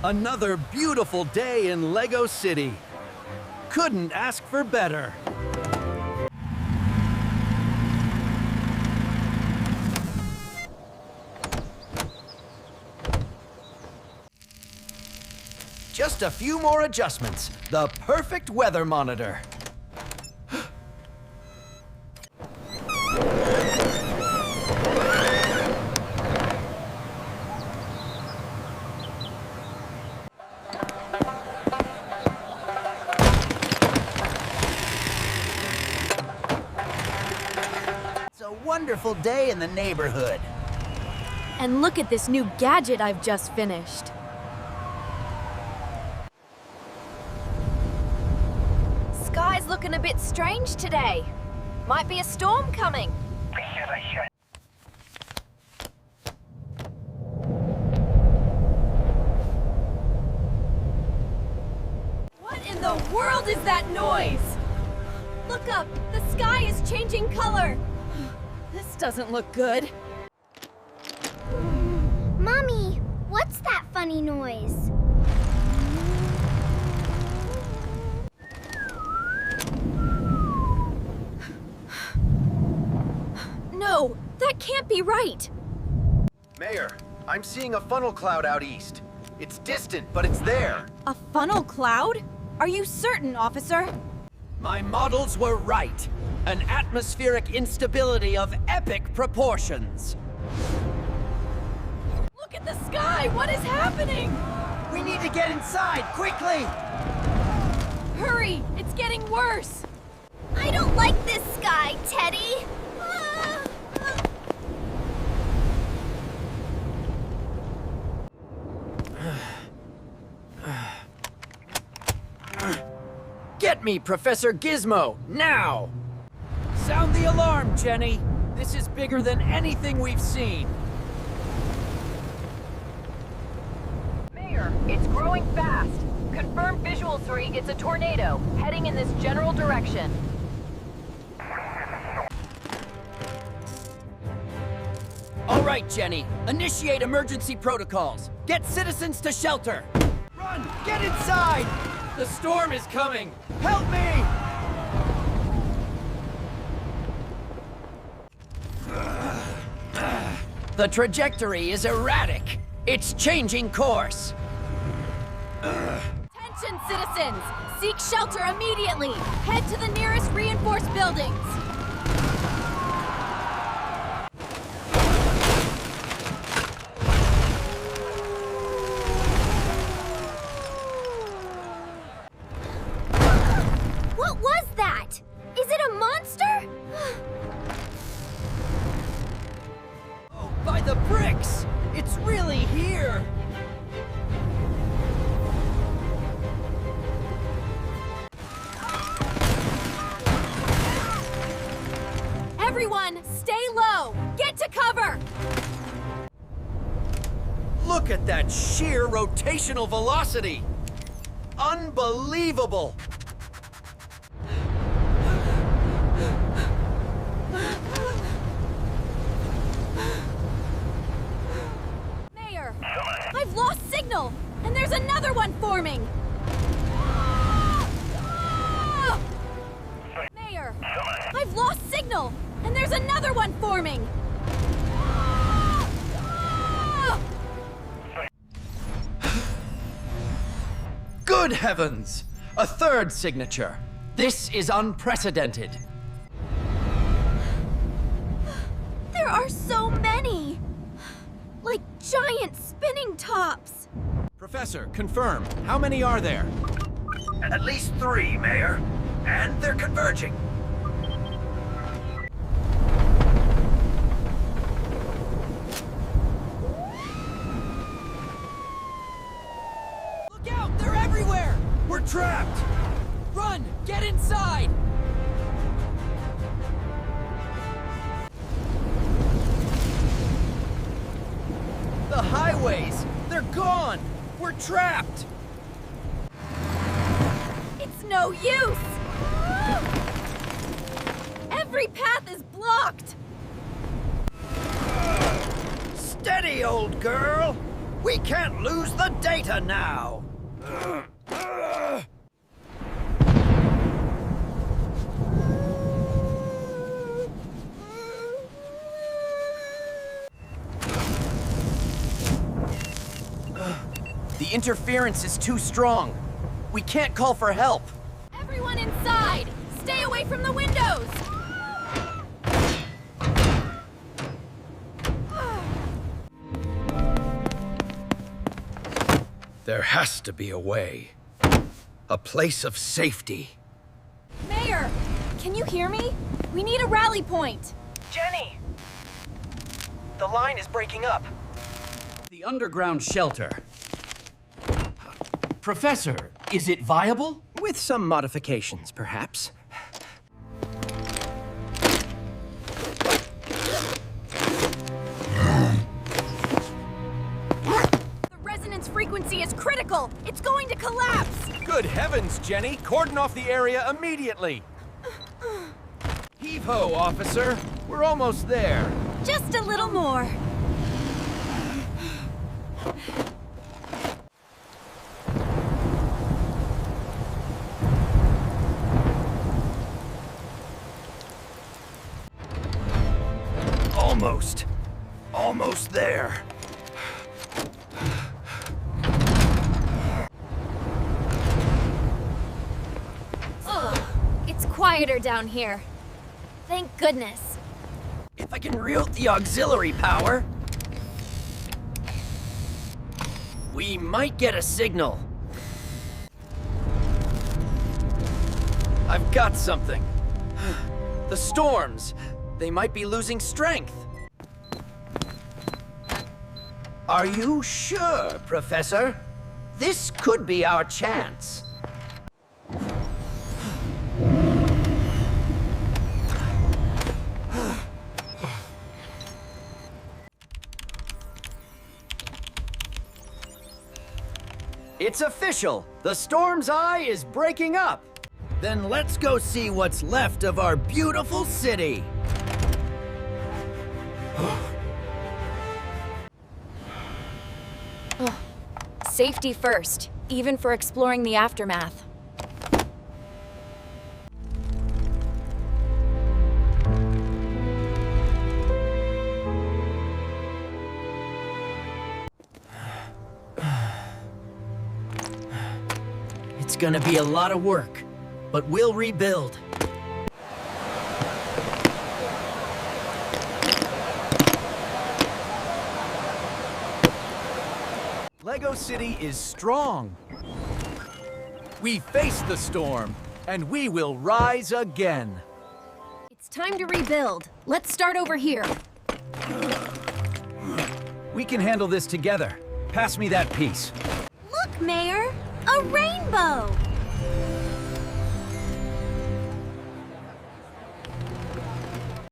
Another beautiful day in Lego City. Couldn't ask for better. Just a few more adjustments. The perfect weather monitor. It's a wonderful day in the neighborhood. And look at this new gadget I've just finished. Sky's looking a bit strange today. Might be a storm coming. What in the world is that noise? Look up! The sky is changing color! This doesn't look good. Mommy, what's that funny noise? No, that can't be right. Mayor, I'm seeing a funnel cloud out east. It's distant, but it's there. A funnel cloud? Are you certain, officer? My models were right. An atmospheric instability of epic proportions. Look at the sky! What is happening? We need to get inside, quickly! Hurry! It's getting worse! I don't like this sky, Teddy. Get me, Professor Gizmo, now! Sound the alarm, Jenny. This is bigger than anything we've seen. Mayor, it's growing fast. Confirmed visual 3, it's a tornado, heading in this general direction. All right, Jenny. Initiate emergency protocols. Get citizens to shelter. Run! Get inside! The storm is coming! Help me! The trajectory is erratic. It's changing course. Attention, citizens! Seek shelter immediately! Head to the nearest reinforced buildings! What was that? Is it a monster? Oh, by the bricks! It's really here! Everyone, stay low! Get to cover! Look at that sheer rotational velocity! Unbelievable! Mayor, I've lost signal, and there's another one forming! Mayor, I've lost signal, and there's another one forming! Good heavens! A third signature. This is unprecedented. There are so many! Like giant spinning tops! Professor, confirm. How many are there? At least 3, Mayor. And they're converging. Look out! They're everywhere! We're trapped! Run! Get inside! The highways! They're gone! We're trapped! It's no use! Every path is blocked! Steady, old girl! We can't lose the data now! The interference is too strong. We can't call for help. Everyone inside! Stay away from the windows! There has to be a way. A place of safety. Mayor, can you hear me? We need a rally point. Jenny! The line is breaking up. The underground shelter. Professor, is it viable? With some modifications, perhaps. The resonance frequency is critical. It's going to collapse. Good heavens, Jenny! Cordon off the area immediately! Heave-ho, officer. We're almost there. Just a little more. Almost there. It's quieter down here. Thank goodness. If I can reroute the auxiliary power, we might get a signal. I've got something. The storms. They might be losing strength. Are you sure, Professor? This could be our chance. It's official! The storm's eye is breaking up! Then let's go see what's left of our beautiful city! Safety first, even for exploring the aftermath. It's gonna be a lot of work, but we'll rebuild. Lego City is strong. We face the storm, and we will rise again. It's time to rebuild. Let's start over here. We can handle this together. Pass me that piece. Look, Mayor! A rainbow!